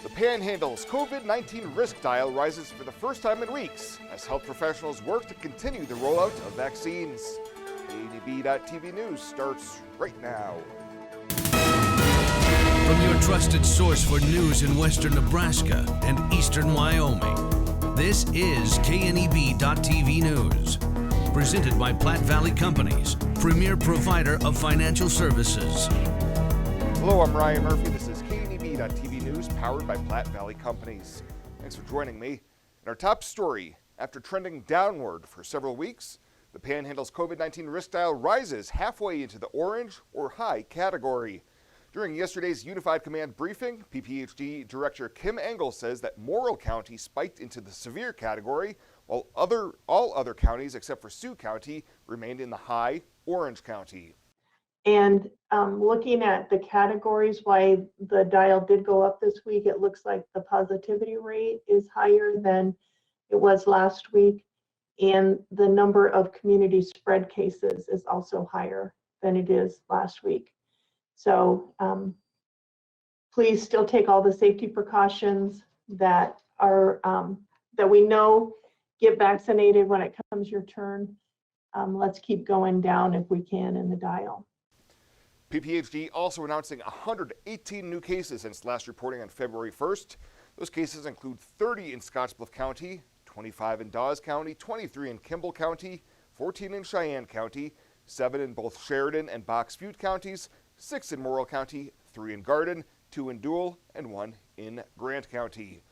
The Panhandle's COVID-19 risk dial rises for the first time in weeks as health professionals work to continue the rollout of vaccines. KNEB.TV News starts right now. From your trusted source for news in western Nebraska and eastern Wyoming, this is KNEB.TV News. Presented by Platte Valley Companies, premier provider of financial services. Hello, I'm Ryan Murphy. This is KNEB.TV News, powered by Platte Valley Companies. Thanks for joining me. In our top story, after trending downward for several weeks, the Panhandle's COVID-19 risk dial rises halfway into the orange or high category. During yesterday's Unified Command briefing, PPHD Director Kim Engel says that Morrill County spiked into the severe category, while all other counties except for Sioux County remained in the high orange county. And looking at the categories, why the dial did go up this week, it looks like the positivity rate is higher than it was last week. And the number of community spread cases is also higher than it is last week. So please still take all the safety precautions that are that we know. Get vaccinated when it comes your turn. Let's keep going down if we can in the dial. PPHD also announcing 118 new cases since last reporting on February 1st. Those cases include 30 in Scotts Bluff County, 25 in Dawes County, 23 in Kimball County, 14 in Cheyenne County, 7 in both Sheridan and Box Butte counties, 6 in Morrill County, 3 in Garden, 2 in Dual, and 1 in Grant County.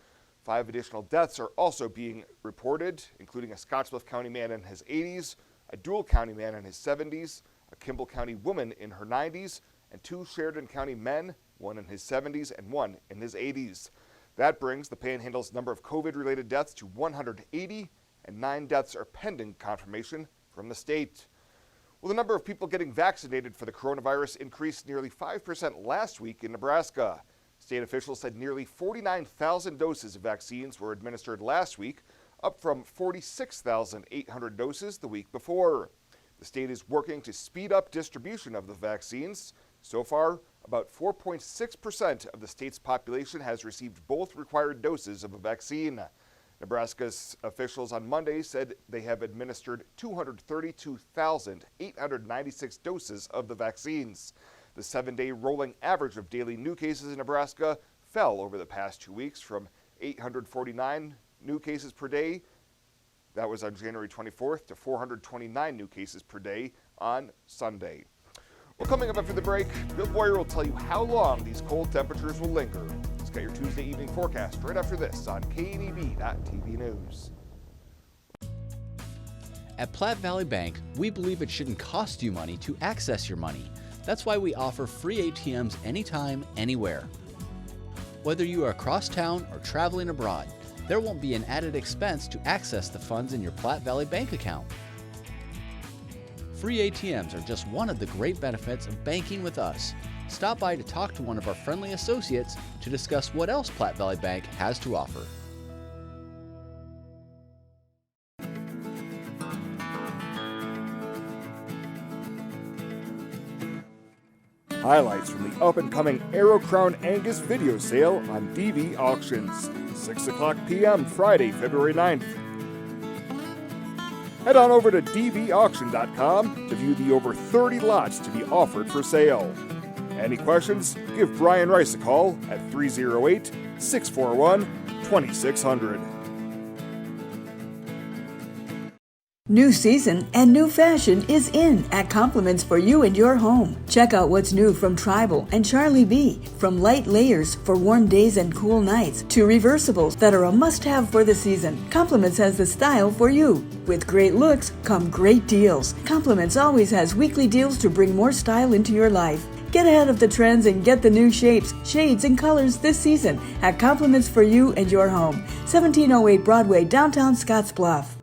5 additional deaths are also being reported, including a Scotts Bluff County man in his 80s, a Dual County man in his 70s, a Kimball County woman in her 90s, and 2 Sheridan County men, 1 in his 70s and 1 in his 80s. That brings the Panhandle's number of COVID-related deaths to 180, and 9 deaths are pending confirmation from the state. Well, the number of people getting vaccinated for the coronavirus increased nearly 5% last week in Nebraska. State officials said nearly 49,000 doses of vaccines were administered last week, up from 46,800 doses the week before. The state is working to speed up distribution of the vaccines. So far, about 4.6% of the state's population has received both required doses of a vaccine. Nebraska's officials on Monday said they have administered 232,896 doses of the vaccines. The 7-day rolling average of daily new cases in Nebraska fell over the past 2 weeks from 849 new cases per day, that was on January 24th, to 429 new cases per day on Sunday. Well, coming up after the break, Bill Boyer will tell you how long these cold temperatures will linger. Let's get your Tuesday evening forecast right after this on KNEB.TV News. At Platte Valley Bank, we believe it shouldn't cost you money to access your money. That's why we offer free ATMs anytime, anywhere. Whether you are across town or traveling abroad, there won't be an added expense to access the funds in your Platte Valley Bank account. Free ATMs are just one of the great benefits of banking with us. Stop by to talk to one of our friendly associates to discuss what else Platte Valley Bank has to offer. Highlights from the up-and-coming Arrow Crown Angus video sale on DV Auctions, 6 o'clock p.m. Friday, February 9th. Head on over to dvauction.com to view the over 30 lots to be offered for sale. Any questions? Give Brian Rice a call at 308-641-2600. New season and new fashion is in at Compliments for you and your home. Check out what's new from Tribal and Charlie B. From light layers for warm days and cool nights to reversibles that are a must-have for the season. Compliments has the style for you. With great looks come great deals. Compliments always has weekly deals to bring more style into your life. Get ahead of the trends and get the new shapes, shades, and colors this season at Compliments for you and your home. 1708 Broadway, downtown Scotts Bluff.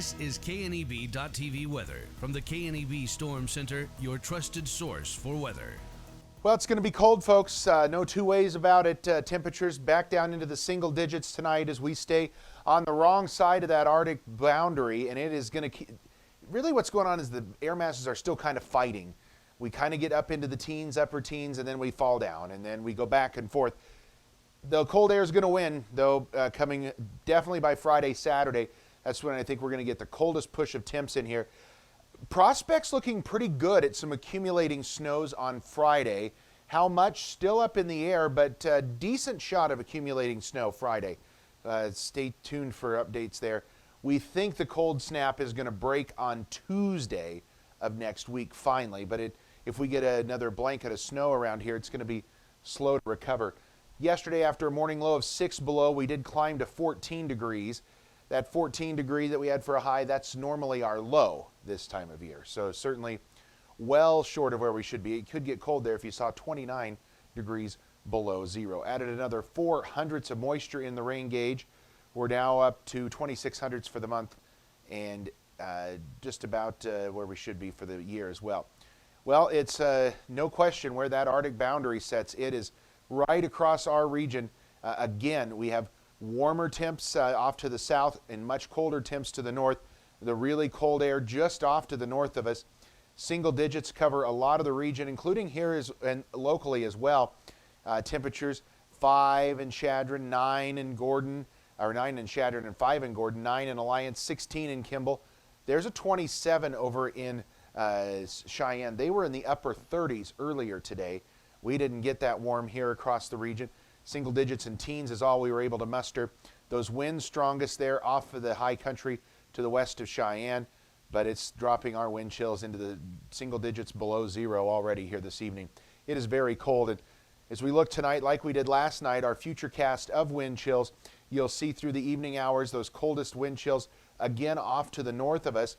This is KNEB.TV weather from the KNEB Storm Center, your trusted source for weather. Well, it's going to be cold, folks. No two ways about it. Temperatures back down into the single digits tonight as we stay on the wrong side of that Arctic boundary, and it is going to keep. Really what's going on is the air masses are still kind of fighting. We kind of get up into the teens, upper teens, and then we fall down, and then we go back and forth. The cold air is going to win, though, coming definitely by Friday, Saturday. That's when I think we're going to get the coldest push of temps in here. Prospects looking pretty good at some accumulating snows on Friday. How much? Still up in the air, but decent shot of accumulating snow Friday. Stay tuned for updates there. We think the cold snap is going to break on Tuesday of next week finally, but if we get another blanket of snow around here, it's going to be slow to recover. Yesterday, after a morning low of 6 below, we did climb to 14 degrees. That 14 degree that we had for a high, that's normally our low this time of year. So certainly well short of where we should be. It could get cold there if you saw 29 degrees below zero. Added another 4 hundredths of moisture in the rain gauge. We're now up to 26 hundredths for the month and just about where we should be for the year as well. Well, it's no question where that Arctic boundary sets. It is right across our region. Again, we have warmer temps off to the south and much colder temps to the north. The really cold air just off to the north of us. Single digits cover a lot of the region, including here and locally as well. Temperatures 5 in Chadron, 9 in Gordon, or 9 in Chadron and 5 in Gordon, 9 in Alliance, 16 in Kimball. There's a 27 over in Cheyenne. They were in the upper 30s earlier today. We didn't get that warm here across the region. Single digits and teens is all we were able to muster. Those winds strongest there off of the high country to the west of Cheyenne, but it's dropping our wind chills into the single digits below zero already here this evening. It is very cold, and as we look tonight, like we did last night, our future cast of wind chills, you'll see through the evening hours those coldest wind chills again off to the north of us,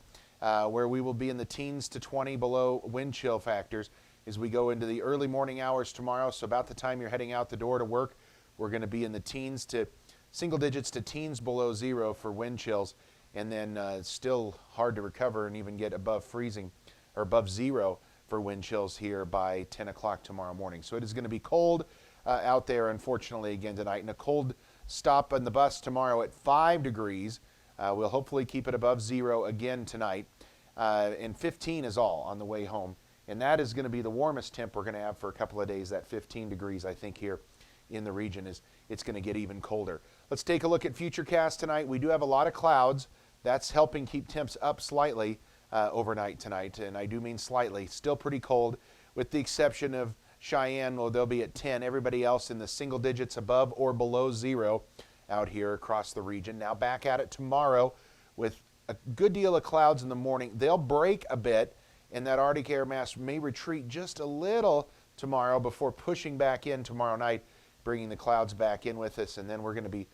where we will be in the teens to 20 below wind chill factors as we go into the early morning hours tomorrow. So about the time you're heading out the door to work, we're going to be in the teens to single digits to teens below zero for wind chills, and then still hard to recover and even get above freezing or above zero for wind chills here by 10 o'clock tomorrow morning. So it is going to be cold out there, unfortunately, again tonight, and a cold stop on the bus tomorrow at 5 degrees. We'll hopefully keep it above zero again tonight, and 15 is all on the way home. And that is going to be the warmest temp we're going to have for a couple of days. That 15 degrees, I think, here in the region it's going to get even colder. Let's take a look at Futurecast tonight. We do have a lot of clouds. That's helping keep temps up slightly overnight tonight, and I do mean slightly. Still pretty cold, with the exception of Cheyenne. Well, they'll be at 10. Everybody else in the single digits above or below zero out here across the region. Now back at it tomorrow with a good deal of clouds in the morning. They'll break a bit, and that Arctic air mass may retreat just a little tomorrow before pushing back in tomorrow night, bringing the clouds back in with us, and then we're going to be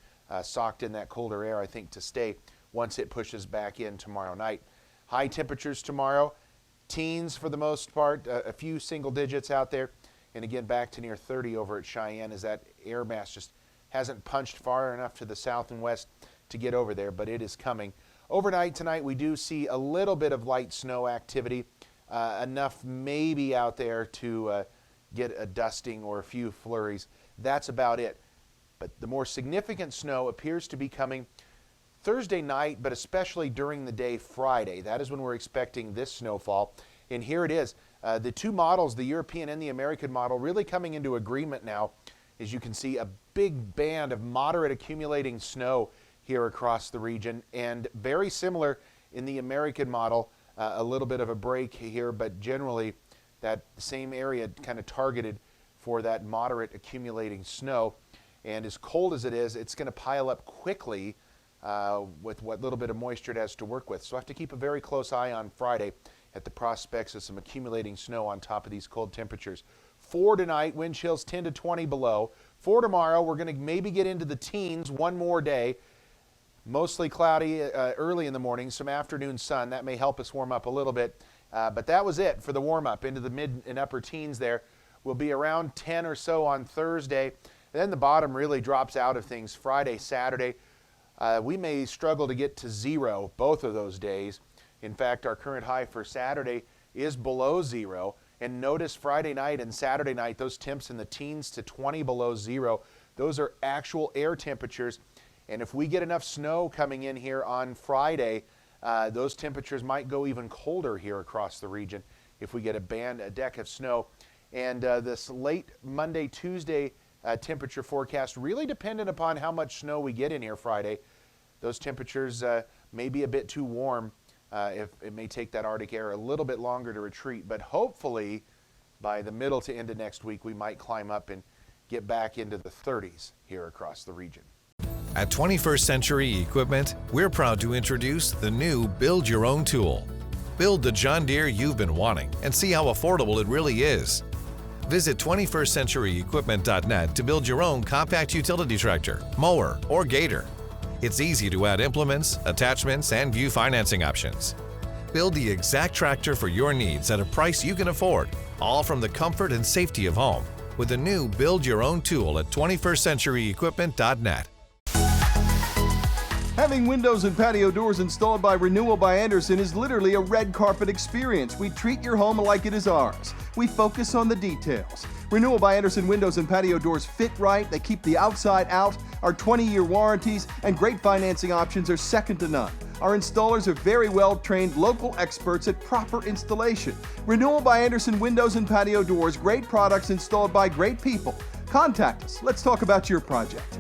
socked in that colder air, I think, to stay once it pushes back in tomorrow night. High temperatures tomorrow, teens for the most part, a few single digits out there, and again back to near 30 over at Cheyenne as that air mass just hasn't punched far enough to the south and west to get over there, but it is coming. Overnight tonight, we do see a little bit of light snow activity, enough maybe out there to get a dusting or a few flurries. That's about it. But the more significant snow appears to be coming Thursday night, but especially during the day Friday. That is when we're expecting this snowfall. And here it is. The two models, the European and the American model, really coming into agreement now. As you can see, a big band of moderate accumulating snow here across the region, and very similar in the American model, a little bit of a break here, but generally that same area kind of targeted for that moderate accumulating snow. And as cold as it is, it's going to pile up quickly with what little bit of moisture it has to work with. So I have to keep a very close eye on Friday at the prospects of some accumulating snow on top of these cold temperatures. 4 tonight, wind chills 10 to 20 below. 4 tomorrow, we're going to maybe get into the teens one more day. Mostly cloudy early in the morning, some afternoon sun. That may help us warm up a little bit. But that was it for the warm-up into the mid and upper teens there. We'll be around 10 or so on Thursday. Then the bottom really drops out of things Friday, Saturday. we may struggle to get to 0 both of those days. In fact, our current high for Saturday is below 0. And notice Friday night and Saturday night, those temps in the teens to 20 below 0. Those are actual air temperatures. And if we get enough snow coming in here on Friday, those temperatures might go even colder here across the region if we get a deck of snow. And this late Monday, Tuesday temperature forecast really dependent upon how much snow we get in here Friday. Those temperatures may be a bit too warm. If it may take that Arctic air a little bit longer to retreat, but hopefully by the middle to end of next week, we might climb up and get back into the 30s here across the region. At 21st Century Equipment, we're proud to introduce the new Build Your Own tool. Build the John Deere you've been wanting and see how affordable it really is. Visit 21stcenturyequipment.net to build your own compact utility tractor, mower, or gator. It's easy to add implements, attachments, and view financing options. Build the exact tractor for your needs at a price you can afford, all from the comfort and safety of home, with the new Build Your Own tool at 21stcenturyequipment.net. Having windows and patio doors installed by Renewal by Andersen is literally a red carpet experience. We treat your home like it is ours. We focus on the details. Renewal by Andersen windows and patio doors fit right, they keep the outside out, our 20-year warranties and great financing options are second to none. Our installers are very well-trained local experts at proper installation. Renewal by Andersen windows and patio doors, great products installed by great people. Contact us. Let's talk about your project.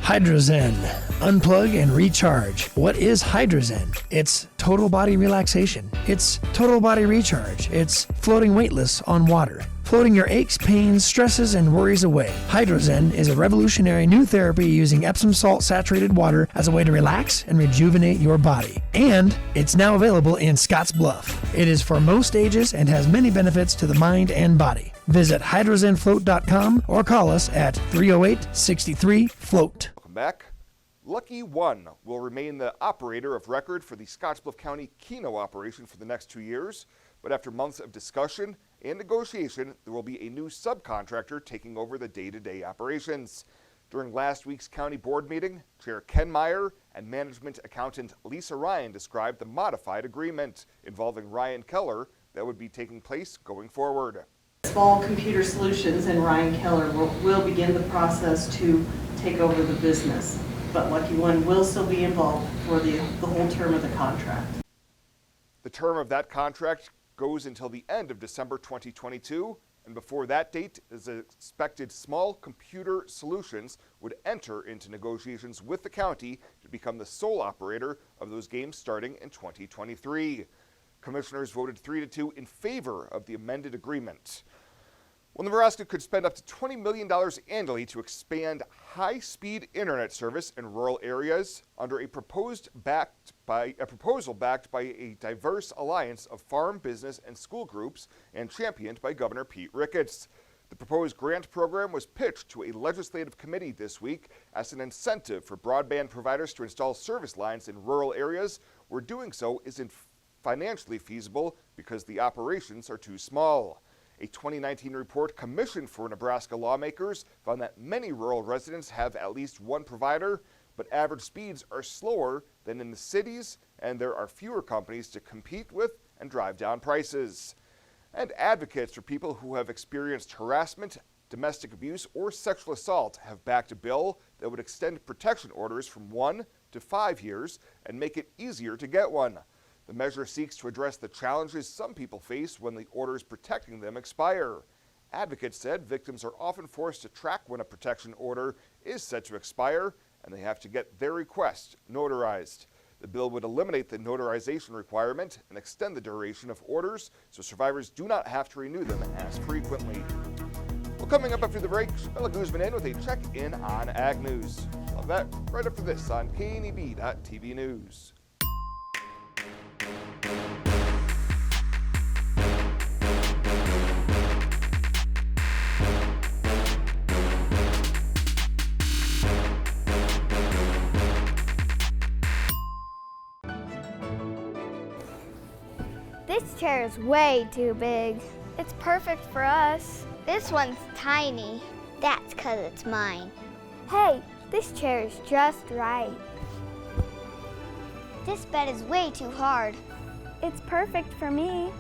Hydrozen. Unplug and recharge. What is Hydrozen? It's total body relaxation. It's total body recharge. It's floating weightless on water. Floating your aches, pains, stresses, and worries away. Hydrozen is a revolutionary new therapy using Epsom salt saturated water as a way to relax and rejuvenate your body. And it's now available in Scotts Bluff. It is for most ages and has many benefits to the mind and body. Visit hydrozenfloat.com or call us at 308-63-FLOAT. Welcome back. Lucky One will remain the operator of record for the Scotts Bluff County Keno operation for the next 2 years. But after months of discussion and negotiation, there will be a new subcontractor taking over the day-to-day operations. During last week's county board meeting, Chair Ken Meyer and management accountant Lisa Ryan described the modified agreement involving Ryan Keller that would be taking place going forward. Small Computer Solutions and Ryan Keller will begin the process to take over the business, but Lucky One will still be involved for the whole term of the contract. The term of that contract goes until the end of December 2022, and before that date is expected Small Computer Solutions would enter into negotiations with the county to become the sole operator of those games starting in 2023. Commissioners voted 3-2 in favor of the amended agreement. Well, Nebraska could spend up to $20 million annually to expand high-speed internet service in rural areas under a proposal backed by a diverse alliance of farm, business, and school groups and championed by Governor Pete Ricketts. The proposed grant program was pitched to a legislative committee this week as an incentive for broadband providers to install service lines in rural areas where doing so isn't financially feasible because the operations are too small. A 2019 report commissioned for Nebraska lawmakers found that many rural residents have at least one provider, but average speeds are slower than in the cities, and there are fewer companies to compete with and drive down prices. And advocates for people who have experienced harassment, domestic abuse, or sexual assault have backed a bill that would extend protection orders from 1 to 5 years and make it easier to get one. The measure seeks to address the challenges some people face when the orders protecting them expire. Advocates said victims are often forced to track when a protection order is set to expire, and they have to get their request notarized. The bill would eliminate the notarization requirement and extend the duration of orders so survivors do not have to renew them as frequently. Well, coming up after the break, Bella Guzman in with a check-in on Ag News. Love that right after this on KNEB.TV News. This chair is way too big. It's perfect for us. This one's tiny. That's 'cause it's mine. Hey, This chair is just right. This bed is way too hard. It's perfect for me.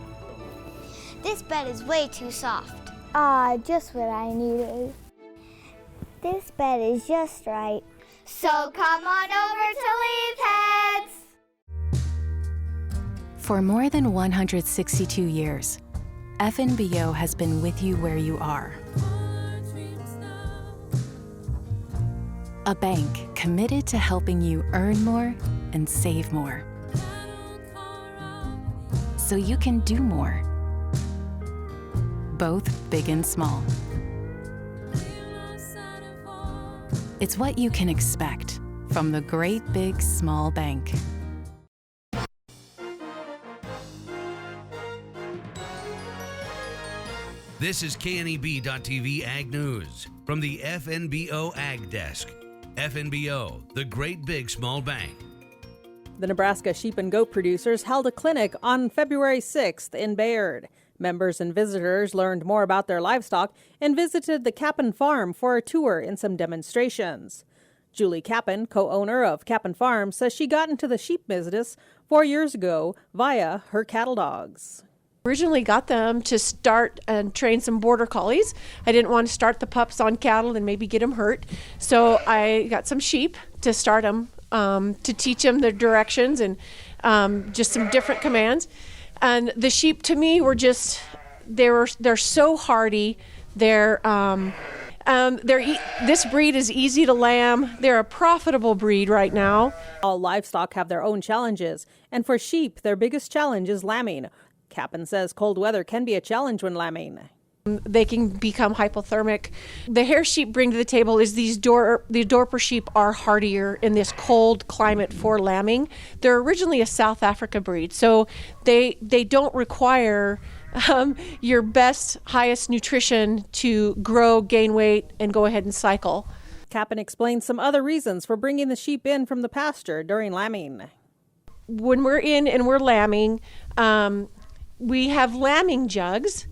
This bed is way too soft. Ah, just what I needed. This bed is just right. So come on over to Leith Heads. For more than 162 years, FNBO has been with you where you are. A bank committed to helping you earn more and save more, so you can do more, both big and small. It's what you can expect from the great big small bank. This is KNEB.TV Ag News from the FNBO Ag Desk. FNBO, the great big small bank. The Nebraska sheep and goat producers held a clinic on February 6th in Bayard. Members and visitors learned more about their livestock and visited the Capon Farm for a tour and some demonstrations. Julie Capon, co-owner of Capon Farm, says she got into the sheep business 4 years ago via her cattle dogs. Originally got them to start and train some border collies. I didn't want to start the pups on cattle and maybe get them hurt. So I got some sheep to start them, to teach them the directions and just some different commands. And the sheep to me were just, they're so hardy. This breed is easy to lamb. They're a profitable breed right now. All livestock have their own challenges, and for sheep, their biggest challenge is lambing. Capon says cold weather can be a challenge when lambing. They can become hypothermic. The hair sheep bring to the table is the Dorper sheep are hardier in this cold climate for lambing. They're originally a South Africa breed, so they don't require your best, highest nutrition to grow, gain weight, and go ahead and cycle. Capon explains some other reasons for bringing the sheep in from the pasture during lambing. When we're in and we're lambing, we have lambing jugs.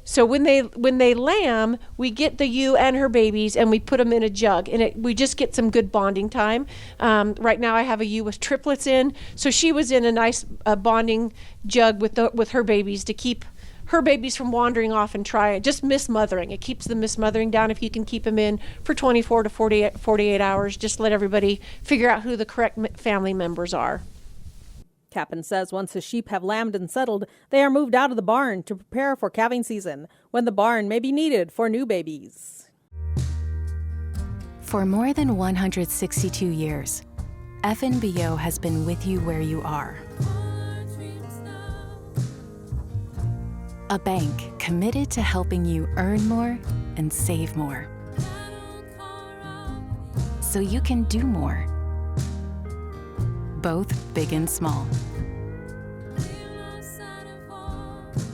So when they lamb, we get the ewe and her babies and we put them in a jug, and we just get some good bonding time. Right now I have a ewe with triplets in, so she was in a nice bonding jug with her babies to keep her babies from wandering off and just mismothering. It keeps the mismothering down if you can keep them in for 24 to 48 hours. Just let everybody figure out who the correct family members are. Capon says once the sheep have lambed and settled, they are moved out of the barn to prepare for calving season, when the barn may be needed for new babies. For more than 162 years, FNBO has been with you where you are. A bank committed to helping you earn more and save more, so you can do more, both big and small.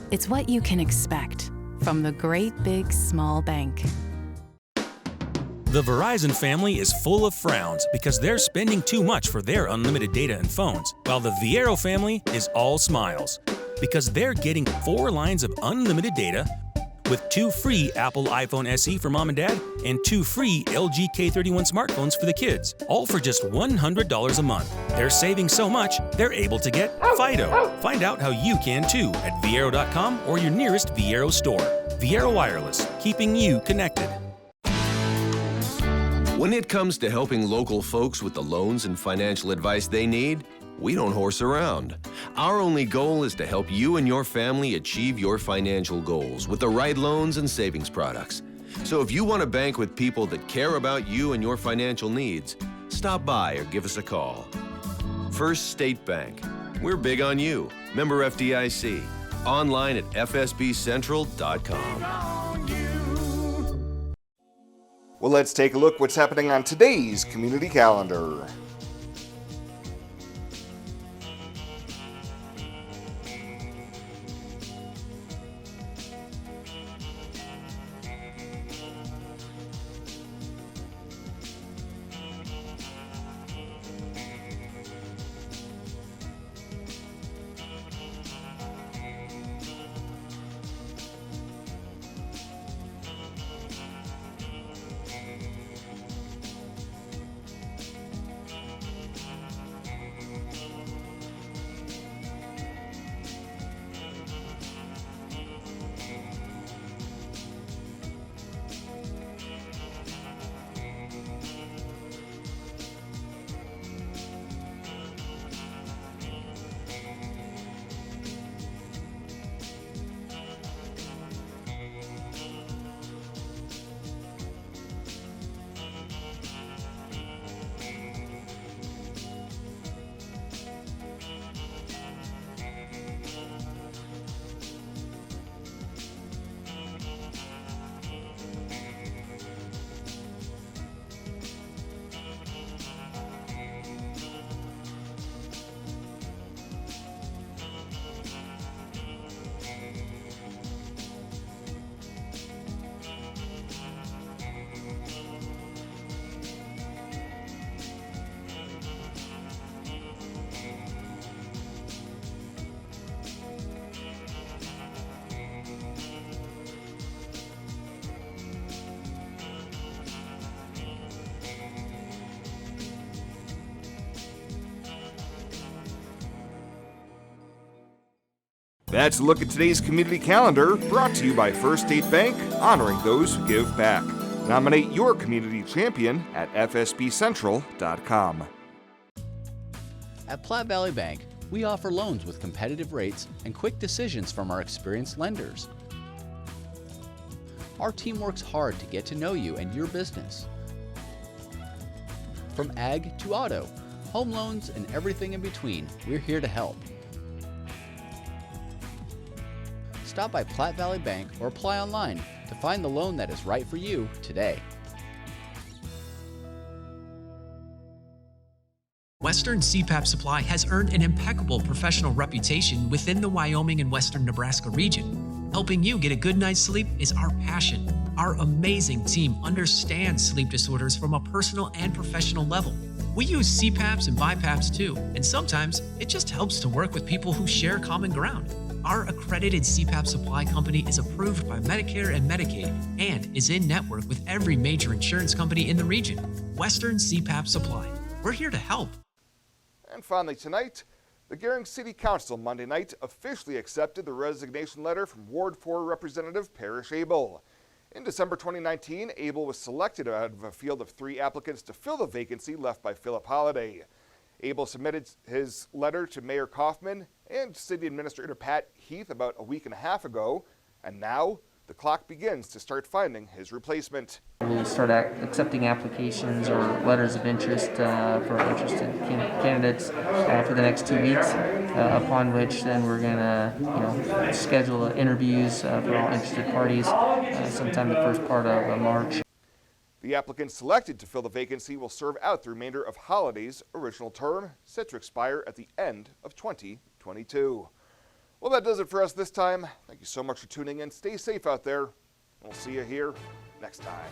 It's what you can expect from the great big small bank. The Verizon family is full of frowns because they're spending too much for their unlimited data and phones, while the Viero family is all smiles because they're getting 4 lines of unlimited data with 2 free Apple iPhone SE for mom and dad and 2 free LG K31 smartphones for the kids, all for just $100 a month. They're saving so much, they're able to get Fido. Find out how you can too at Viero.com or your nearest Viero store. Viero Wireless, keeping you connected. When it comes to helping local folks with the loans and financial advice they need, we don't horse around. Our only goal is to help you and your family achieve your financial goals with the right loans and savings products. So if you want to bank with people that care about you and your financial needs, stop by or give us a call. First State Bank. We're big on you. Member FDIC. Online at fsbcentral.com. Well, let's take a look what's happening on today's community calendar. That's a look at today's community calendar, brought to you by First State Bank, honoring those who give back. Nominate your community champion at fsbcentral.com. At Platte Valley Bank, we offer loans with competitive rates and quick decisions from our experienced lenders. Our team works hard to get to know you and your business. From ag to auto, home loans, and everything in between, we're here to help. Stop by Platte Valley Bank or apply online to find the loan that is right for you today. Western CPAP Supply has earned an impeccable professional reputation within the Wyoming and Western Nebraska region. Helping you get a good night's sleep is our passion. Our amazing team understands sleep disorders from a personal and professional level. We use CPAPs and BiPAPs too, and sometimes it just helps to work with people who share common ground. Our accredited CPAP supply company is approved by Medicare and Medicaid and is in network with every major insurance company in the region. Western CPAP Supply. We're here to help. And finally tonight, the Gering City Council Monday night officially accepted the resignation letter from Ward IV Representative Parrish Abel. In December 2019, Abel was selected out of a field of 3 applicants to fill the vacancy left by Philip Holliday. Abel submitted his letter to Mayor Kaufman and City Administrator Pat Heath about a week and a half ago, and now the clock begins to start finding his replacement. We'll start accepting applications or letters of interest for interested candidates for the next 2 weeks, upon which then we're going to schedule interviews for all interested parties sometime the first part of March. The applicants selected to fill the vacancy will serve out the remainder of Holliday's original term, set to expire at the end of 2022. Well, that does it for us this time. Thank you so much for tuning in. Stay safe out there. We'll see you here next time.